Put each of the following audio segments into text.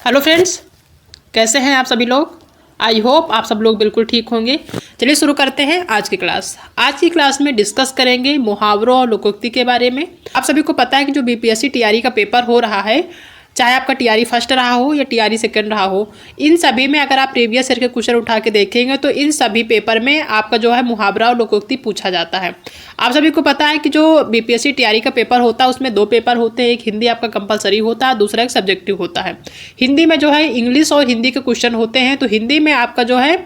Hello friends, कैसे हैं आप सभी लोग। आई होप आप सब लोग बिल्कुल ठीक होंगे। चलिए शुरू करते हैं आज की क्लास। आज की क्लास में डिस्कस करेंगे मुहावरों और लोकोक्ति के बारे में। आप सभी को पता है कि जो बीपीएससी टीआरई का पेपर हो रहा है, चाहे आपका टीआरई फर्स्ट रहा हो या टीआरई सेकंड रहा हो, इन सभी में अगर आप प्रीवियस ईयर के क्वेश्चन उठा के देखेंगे तो इन सभी पेपर में आपका जो है मुहावरा और लोकोक्ति पूछा जाता है। आप सभी को पता है कि जो बीपीएससी टीआरई का पेपर होता है उसमें दो पेपर होते हैं, एक हिंदी आपका कंपलसरी होता है, दूसरा एक सब्जेक्टिव होता है। हिंदी में जो है इंग्लिश और हिंदी के क्वेश्चन होते हैं, तो हिंदी में आपका जो है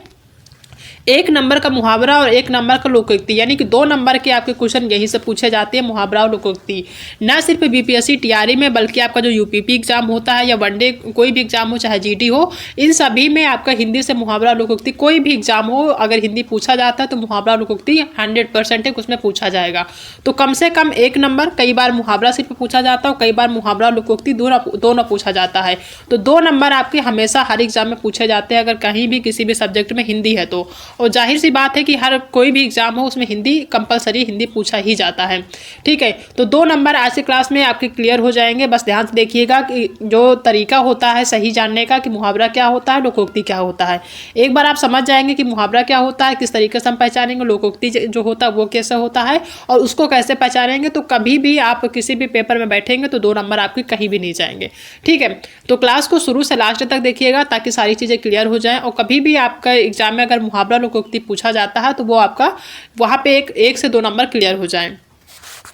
1 नंबर का मुहावरा और 1 नंबर का लोकोक्ति, यानी कि 2 नंबर के आपके क्वेश्चन यहीं से पूछे जाते हैं, मुहावरा और लोकोक्ति। न सिर्फ बीपीएससी टीआरई में बल्कि आपका जो यूपीपी एग्जाम होता है या वनडे कोई भी एग्जाम हो, चाहे जीडी हो, इन सभी में आपका हिंदी से मुहावरा लोकोक्ति, कोई भी एग्जाम हो अगर हिंदी पूछा जाता है तो मुहावरा लोकोक्ति 100% उसमें पूछा जाएगा। तो कम से कम 1 नंबर, कई बार मुहावरा सिर्फ पूछा जाता है, कई बार मुहावरा लोकोक्ति दोनों पूछा जाता है। तो 2 नंबर आपके हमेशा हर एग्जाम में पूछे जाते हैं अगर कहीं भी किसी भी सब्जेक्ट में हिंदी है तो। और जाहिर सी बात है कि हर कोई भी एग्जाम हो उसमें हिंदी कंपलसरी हिंदी पूछा ही जाता है। ठीक है, तो 2 नंबर आज की क्लास में आपके क्लियर हो जाएंगे। बस ध्यान से देखिएगा कि जो तरीका होता है सही जानने का कि मुहावरा क्या होता है, लोकोक्ति क्या होता है, एक बार आप समझ जाएंगे कि मुहावरा क्या होता है, किस तरीके से हम पहचानेंगे, लोकोक्ति जो होता है वो कैसे होता है और उसको कैसे पहचानेंगे, तो कभी भी आप किसी भी पेपर में बैठेंगे तो 2 नंबर आपके कहीं भी नहीं जाएंगे। ठीक है, तो क्लास को शुरू से लास्ट तक देखिएगा ताकि सारी चीज़ें क्लियर हो जाएं। और कभी भी आपका एग्जाम में अगर मुहावरा लोकोक्ति पूछा जाता है तो वो आपका वहाँ पे 1 से 2 नंबर क्लियर हो जाएं।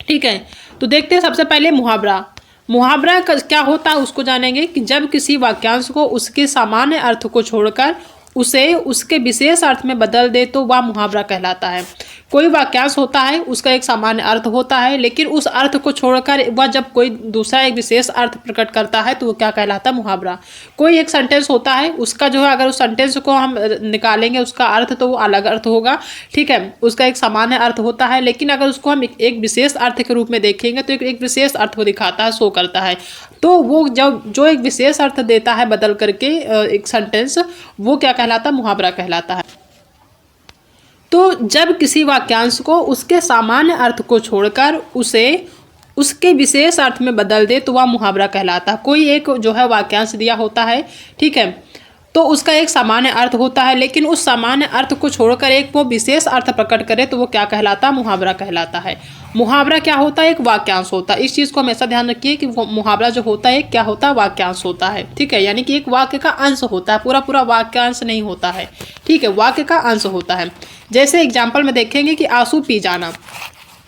ठीक है, तो देखते हैं सबसे पहले मुहावरा। मुहावरा क्या होता है उसको जानेंगे कि जब किसी वाक्यांश को उसके सामान्य अर्थ को छोड़कर उसे उसके विशेष अर्थ में बदल दे तो वह मुहावरा कहलाता है। कोई वाक्यांश होता है, उसका एक सामान्य अर्थ होता है, लेकिन उस अर्थ को छोड़कर वह जब कोई दूसरा एक विशेष अर्थ प्रकट करता है तो वो क्या कहलाता है, मुहावरा। कोई एक सेंटेंस होता है, उसका जो है अगर उस सेंटेंस को हम निकालेंगे उसका अर्थ तो वो अलग अर्थ होगा। ठीक है, उसका एक सामान्य अर्थ होता है, लेकिन अगर उसको हम एक विशेष अर्थ के रूप में देखेंगे तो एक विशेष अर्थ को दिखाता है, शो करता है। तो वो जो एक विशेष अर्थ देता है बदल करके एक सेंटेंस, वो क्या कहलाता है, मुहावरा कहलाता है। तो जब किसी वाक्यांश को उसके सामान्य अर्थ को छोड़कर उसे उसके विशेष अर्थ में बदल दे तो वह मुहावरा कहलाता है। कोई एक जो है वाक्यांश दिया होता है, ठीक है, तो उसका एक सामान्य अर्थ होता है, लेकिन उस सामान्य अर्थ को छोड़कर एक वो विशेष अर्थ प्रकट करे तो वो क्या कहलाता है, मुहावरा कहलाता है। मुहावरा क्या होता है, एक वाक्यांश होता है। इस चीज़ को हमेशा ध्यान रखिए कि वो मुहावरा जो होता है क्या होता है, वाक्यांश होता है। ठीक है, यानी कि एक वाक्य का अंश होता है, पूरा वाक्यांश नहीं होता है। ठीक है, वाक्य का अंश होता है। जैसे एग्जाम्पल में देखेंगे कि आंसू पी जाना।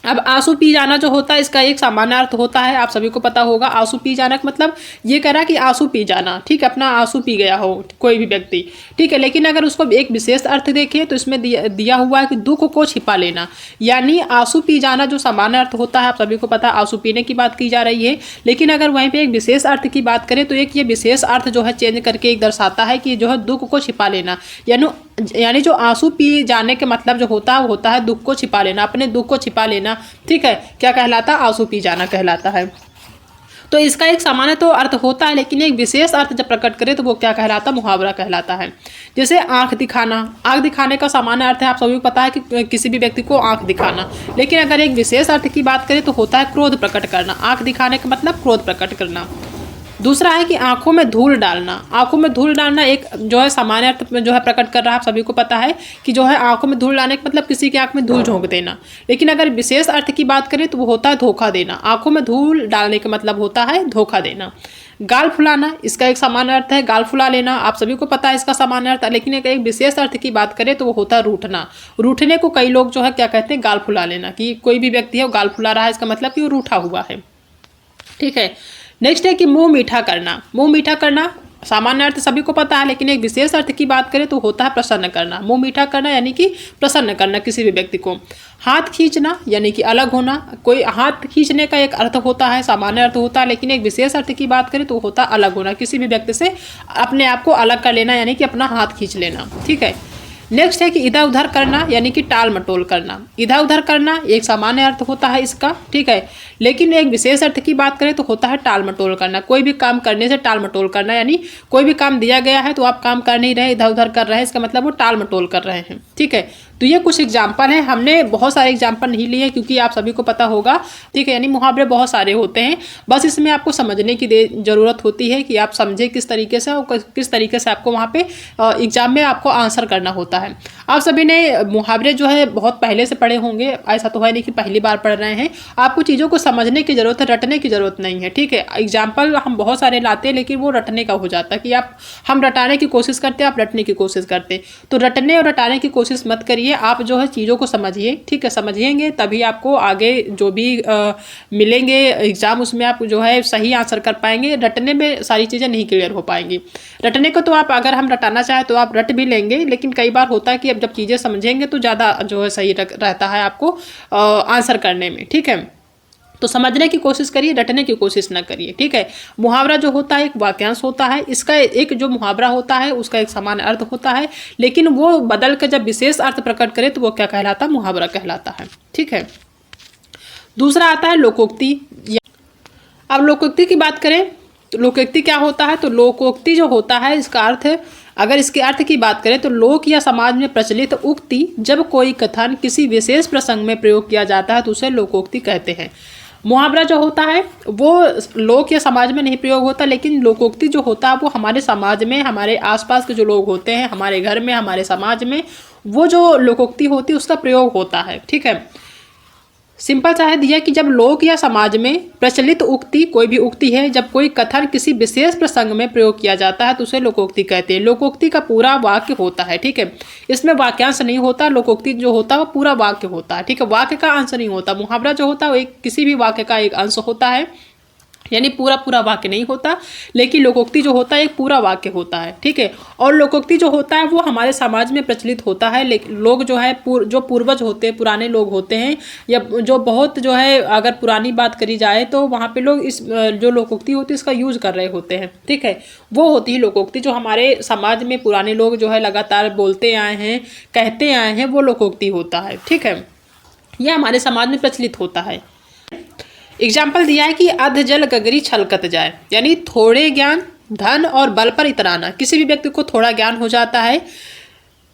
अब आंसू पी जाना जो होता है इसका एक सामान्य अर्थ होता है, आप सभी को पता होगा। आंसू पी जाना का मतलब ये कह रहा है कि आंसू पी जाना, ठीक है, अपना आंसू पी गया हो कोई भी व्यक्ति। ठीक है, लेकिन अगर उसको एक विशेष अर्थ देखें तो इसमें दिया हुआ है कि दुख को छिपा लेना, यानी आंसू पी जाना जो सामान्य अर्थ होता है, आप सभी को पता है आंसू पीने की बात की जा रही है। लेकिन अगर वहीं पर एक विशेष अर्थ की बात करें तो एक ये विशेष अर्थ जो है चेंज करके एक दर्शाता है कि जो है दुख को छिपा लेना, यानी जो आंसू पी जाने के मतलब जो होता है वो होता है दुख को छिपा लेना, अपने दुख को छिपा लेना। ठीक है, क्या कहलाता है, आंसू पी जाना कहलाता है। तो इसका एक सामान्य तो अर्थ होता है, लेकिन एक विशेष अर्थ जब प्रकट करे तो वो क्या कहलाता है, मुहावरा कहलाता है। जैसे आंख दिखाना। आंख दिखाने का सामान्य अर्थ है, आप सभी को पता है कि किसी भी व्यक्ति को आंख दिखाना, लेकिन अगर एक विशेष अर्थ की बात करें तो होता है क्रोध प्रकट करना। आंख दिखाने का मतलब क्रोध प्रकट करना। दूसरा है कि आंखों में धूल डालना। आंखों में धूल डालना एक जो है सामान्य अर्थ में जो है प्रकट कर रहा है, आप सभी को पता है कि जो है आंखों में धूल डालने का मतलब किसी की आंख में धूल झोंक देना। लेकिन अगर विशेष अर्थ की बात करें तो वो होता है धोखा देना। आंखों में धूल डालने का मतलब होता है धोखा देना। गाल फुलाना, इसका एक सामान्य अर्थ है गाल फुला लेना, आप सभी को पता है इसका सामान्य अर्थ है, लेकिन एक विशेष अर्थ की बात करें तो वो होता है रूठना। रूठने को कई लोग जो है क्या कहते हैं, गाल फुला लेना, कि कोई भी व्यक्ति है वो गाल फुला रहा है, इसका मतलब कि वो रूठा हुआ है। ठीक है, नेक्स्ट है कि मुंह मीठा करना। मुंह मीठा करना सामान्य अर्थ सभी को पता है, लेकिन एक विशेष अर्थ की बात करें तो होता है प्रसन्न करना। मुंह मीठा करना यानी कि प्रसन्न करना किसी भी व्यक्ति को। हाथ खींचना यानी कि अलग होना। कोई हाथ खींचने का एक अर्थ होता है, सामान्य अर्थ होता है, लेकिन एक विशेष अर्थ की बात करें तो होता है अलग होना, किसी भी व्यक्ति से अपने आप को अलग कर लेना, यानी कि अपना हाथ खींच लेना। ठीक है, नेक्स्ट है कि इधर उधर करना यानी कि टाल मटोल करना। इधर उधर करना एक सामान्य अर्थ होता है इसका, ठीक है, लेकिन एक विशेष अर्थ की बात करें तो होता है टाल मटोल करना। कोई भी काम करने से टाल मटोल करना, यानी कोई भी काम दिया गया है तो आप काम कर नहीं रहे, इधर उधर कर रहे हैं, इसका मतलब वो टाल मटोल कर रहे हैं। ठीक है, तो ये कुछ एग्जाम्पल हैं, हमने बहुत सारे एग्जाम्पल नहीं लिए क्योंकि आप सभी को पता होगा, ठीक है। यानी मुहावरे बहुत सारे होते हैं, बस इसमें आपको समझने की ज़रूरत होती है कि आप समझें किस तरीके से और किस तरीके से आपको वहाँ पे एग्जाम में आपको आंसर करना होता है। आप सभी ने मुहावरे जो है बहुत पहले से पढ़े होंगे, ऐसा तो है नहीं कि पहली बार पढ़ रहे हैं। आपको चीज़ों को समझने की ज़रूरत है, रटने की ज़रूरत नहीं है, ठीक है। एग्जाम्पल हम बहुत सारे लाते हैं लेकिन वो रटने का हो जाता है कि हम रटाने की कोशिश करते हैं, आप रटने की कोशिश करते हैं। तो रटने और रटाने की कोशिश मत करिए, आप जो है चीज़ों को समझिए, ठीक है। समझिएंगे तभी आपको आगे जो भी मिलेंगे एग्जाम, उसमें आप जो है सही आंसर कर पाएंगे। रटने में सारी चीज़ें नहीं क्लियर हो पाएंगी। रटने को तो आप अगर हम रटाना चाहें तो आप रट भी लेंगे, लेकिन कई बार होता है कि अब जब चीज़ें समझेंगे तो ज़्यादा जो है सही रहता है आपको आंसर करने में, ठीक है। तो समझने की कोशिश करिए, रटने की कोशिश ना करिए, ठीक है। मुहावरा जो होता है एक वाक्यांश होता है, इसका एक जो मुहावरा होता है उसका एक समान अर्थ होता है, लेकिन वो बदल कर जब विशेष अर्थ प्रकट करे तो वो क्या कहलाता है, मुहावरा कहलाता है, ठीक है। दूसरा आता है लोकोक्ति। अब लोकोक्ति की बात करें तो लोकोक्ति क्या होता है, तो लोकोक्ति जो होता है इसका अर्थ है, अगर इसके अर्थ की बात करें तो लोक या समाज में प्रचलित उक्ति जब कोई कथन किसी विशेष प्रसंग में प्रयोग किया जाता है तो उसे लोकोक्ति कहते हैं। मुहावरा जो होता है वो लोक या समाज में नहीं प्रयोग होता, लेकिन लोकोक्ति जो होता है वो हमारे समाज में, हमारे आसपास के जो लोग होते हैं, हमारे घर में, हमारे समाज में, वो जो लोकोक्ति होती है उसका प्रयोग होता है, ठीक है। सिंपल सा है दिया कि जब लोक या समाज में प्रचलित उक्ति, कोई भी उक्ति है, जब कोई कथन किसी विशेष प्रसंग में प्रयोग किया जाता है तो उसे लोकोक्ति कहते हैं। लोकोक्ति का पूरा वाक्य होता है, ठीक है। इसमें वाक्यांश नहीं होता, लोकोक्ति जो होता है वो पूरा वाक्य होता है, ठीक है। वाक्य का अंश नहीं होता। मुहावरा जो होता है वो एक किसी भी वाक्य का एक अंश होता है, यानी पूरा वाक्य नहीं होता, लेकिन लोकोक्ति जो होता है एक पूरा वाक्य होता है, ठीक है। और लोकोक्ति जो होता है वो हमारे समाज में प्रचलित होता है, लेकिन लोग जो है जो पूर्वज होते हैं, पुराने लोग होते हैं, या जो बहुत जो है अगर पुरानी बात करी जाए तो वहाँ पे लोग इस जो लोकोक्ति होती है इसका यूज कर रहे होते हैं, ठीक है। वो होती है लोकोक्ति, जो हमारे समाज में पुराने लोग जो है लगातार बोलते आए हैं, कहते आए हैं, वो लोकोक्ति होता है, ठीक है। यह हमारे समाज में प्रचलित होता है। एग्जाम्पल दिया है कि अध जल गगरी छलकत जाए, यानी थोड़े ज्ञान धन और बल पर इतराना। किसी भी व्यक्ति को थोड़ा ज्ञान हो जाता है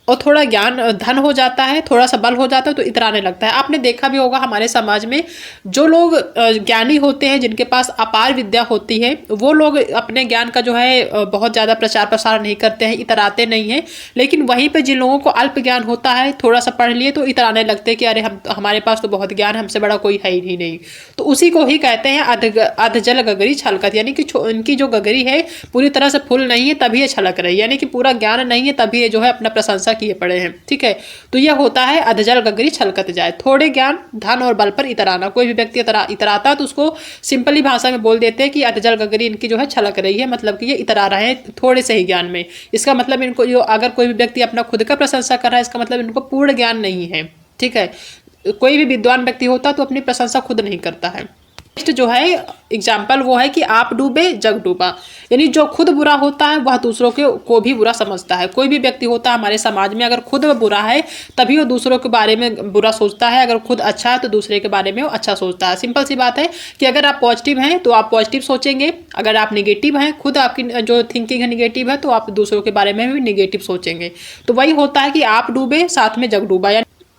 और थोड़ा ज्ञान धन हो जाता है, थोड़ा सा बल हो जाता है तो इतराने लगता है। आपने देखा भी होगा हमारे समाज में जो लोग ज्ञानी होते हैं, जिनके पास अपार विद्या होती है, वो लोग अपने ज्ञान का जो है बहुत ज़्यादा प्रचार प्रसार नहीं करते हैं, इतराते नहीं हैं। लेकिन वहीं पे जिन लोगों को अल्प ज्ञान होता है, थोड़ा सा पढ़ लिए तो इतराने लगते हैं कि अरे हमारे पास तो बहुत ज्ञान, हमसे बड़ा कोई है ही नहीं। तो उसी को ही कहते हैं अध जल गगरी छलकत, यानी कि इनकी जो गगरी है पूरी तरह से फुल नहीं है तभी ये छलक रही है, यानी कि पूरा ज्ञान नहीं है तभी ये जो है अपना प्रशंसा किए पड़े हैं, ठीक है। तो यह होता है अधजल गगरी छलकत जाए, थोड़े ज्ञान धन और बल पर इतराना। कोई भी व्यक्ति इतराता तो उसको सिंपली भाषा में बोल देते हैं कि अधजल गगरी इनकी जो है छलक रही है, मतलब कि ये इतरा रहे हैं थोड़े से ही ज्ञान में। इसका मतलब इनको जो अगर कोई भी व्यक्ति अपना खुद का प्रशंसा कर रहा है, इसका मतलब इनको पूर्ण ज्ञान नहीं है, ठीक है। कोई भी विद्वान व्यक्ति होता तो अपनी प्रशंसा खुद नहीं करता है। नेक्स्ट जो है एग्जाम्पल वो है कि आप डूबे जग डूबा, यानी जो खुद बुरा होता है वह दूसरों को भी बुरा समझता है। कोई भी व्यक्ति होता है हमारे समाज में, अगर खुद बुरा है तभी वो दूसरों के बारे में बुरा सोचता है, अगर खुद अच्छा है तो दूसरे के बारे में वो अच्छा सोचता है। सिंपल सी बात है कि अगर आप पॉजिटिव हैं तो आप पॉजिटिव सोचेंगे, अगर आप निगेटिव हैं, खुद आपकी जो थिंकिंग है निगेटिव है, तो आप दूसरों के बारे में भी निगेटिव सोचेंगे। तो वही होता है कि आप डूबे साथ में जग डूबा,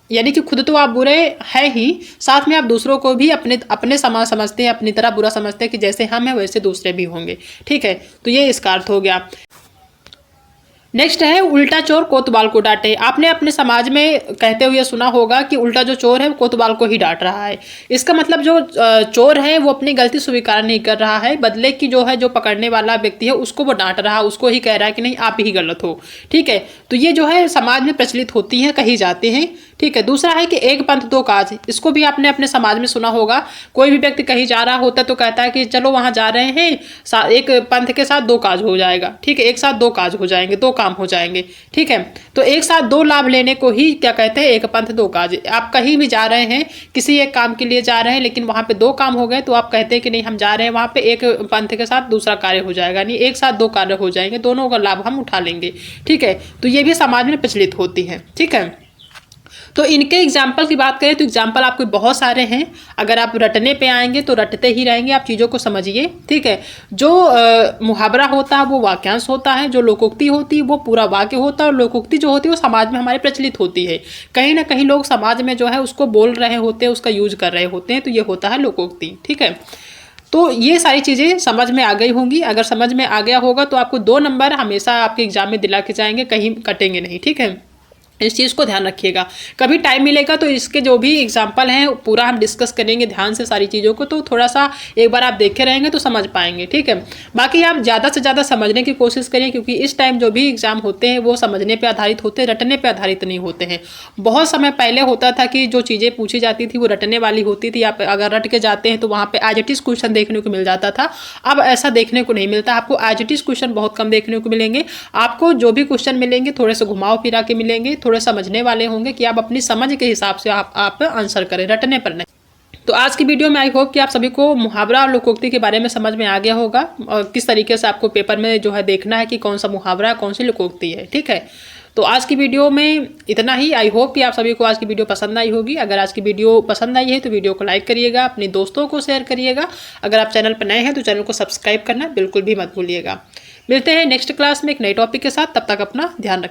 यानी कि खुद तो आप बुरे हैं ही, साथ में आप दूसरों को भी अपने समान समझते हैं, अपनी तरह बुरा समझते हैं कि जैसे हम हैं वैसे दूसरे भी होंगे, ठीक है। तो ये इसका अर्थ हो गया। नेक्स्ट है उल्टा चोर कोतवाल को डांटे। आपने अपने समाज में कहते हुए सुना होगा कि उल्टा जो चोर है वो कोतवाल को ही डांट रहा है। इसका मतलब जो चोर है वो अपनी गलती स्वीकार नहीं कर रहा है, बदले की जो है जो पकड़ने वाला व्यक्ति है उसको वो डांट रहा है, उसको ही कह रहा है कि नहीं आप ही गलत हो, ठीक है। तो ये जो है समाज में प्रचलित होती है, कही जाती हैं, ठीक है। दूसरा है कि एक पंथ दो काज, इसको भी आपने अपने समाज में सुना होगा। कोई भी व्यक्ति कहीं जा रहा होता है तो कहता है कि चलो वहाँ जा रहे हैं, एक पंथ के साथ दो काज हो जाएगा, ठीक है, एक साथ दो काज हो जाएंगे, दो काम हो जाएंगे, ठीक है। तो एक साथ दो लाभ लेने को ही क्या कहते हैं, एक पंथ दो काज। आप कहीं भी जा रहे हैं, किसी एक काम के लिए जा रहे हैं, लेकिन वहाँ पे दो काम हो गए तो आप कहते हैं कि नहीं हम जा रहे हैं वहाँ पे एक पंथ के साथ दूसरा कार्य हो जाएगा, नहीं एक साथ दो कार्य हो जाएंगे, दोनों का लाभ हम उठा लेंगे, ठीक है। तो ये भी समाज में प्रचलित होती है, ठीक है। तो इनके एग्जाम्पल की बात करें तो एग्जाम्पल आपके बहुत सारे हैं। अगर आप रटने पे आएंगे तो रटते ही रहेंगे, आप चीज़ों को समझिए, ठीक है। जो मुहावरा होता है वो वाक्यांश होता है, जो लोकोक्ति होती है वो पूरा वाक्य होता है, और लोकोक्ति जो होती है वो समाज में हमारे प्रचलित होती है। कहीं ना कहीं लोग समाज में जो है उसको बोल रहे होते हैं, उसका यूज कर रहे होते हैं, तो ये होता है लोकोक्ति, ठीक है। तो ये सारी चीज़ें समझ में आ गई होंगी। अगर समझ में आ गया होगा तो आपको 2 नंबर हमेशा आपके एग्जाम में दिला के जाएंगे, कहीं कटेंगे नहीं, ठीक है। इस चीज़ को ध्यान रखिएगा। कभी टाइम मिलेगा तो इसके जो भी एग्जाम्पल हैं पूरा हम डिस्कस करेंगे ध्यान से सारी चीज़ों को, तो थोड़ा सा एक बार आप देखे रहेंगे तो समझ पाएंगे, ठीक है। बाकी आप ज़्यादा से ज़्यादा समझने की कोशिश करिए, क्योंकि इस टाइम जो भी एग्जाम होते हैं वो समझने पे आधारित होते हैं, रटने पे आधारित नहीं होते हैं। बहुत समय पहले होता था कि जो चीज़ें पूछी जाती थी वो रटने वाली होती थी, आप अगर रट के जाते हैं तो वहाँ पर एज इट इज़ क्वेश्चन देखने को मिल जाता था। अब ऐसा देखने को नहीं मिलता, आपको एज इट इज़ क्वेश्चन बहुत कम देखने को मिलेंगे। आपको जो भी क्वेश्चन मिलेंगे थोड़े से घुमाव फिरा के मिलेंगे, थोड़े समझने वाले होंगे कि आप अपनी समझ के हिसाब से आप आंसर करें, रटने पर नहीं। तो आज की वीडियो में आई होप कि आप सभी को मुहावरा और लोकोक्ति के बारे में समझ में आ गया होगा, और किस तरीके से आपको पेपर में जो है देखना है कि कौन सा मुहावरा कौन सी लोकोक्ति है, ठीक है। तो आज की वीडियो में इतना ही। आई होप कि आप सभी को आज की वीडियो पसंद आई होगी। अगर आज की वीडियो पसंद आई है तो वीडियो को लाइक करिएगा, अपने दोस्तों को शेयर करिएगा। अगर आप चैनल पर नए हैं तो चैनल को सब्सक्राइब करना बिल्कुल भी मत भूलिएगा। मिलते हैं नेक्स्ट क्लास में एक नए टॉपिक के साथ, तब तक अपना ध्यान रखिए।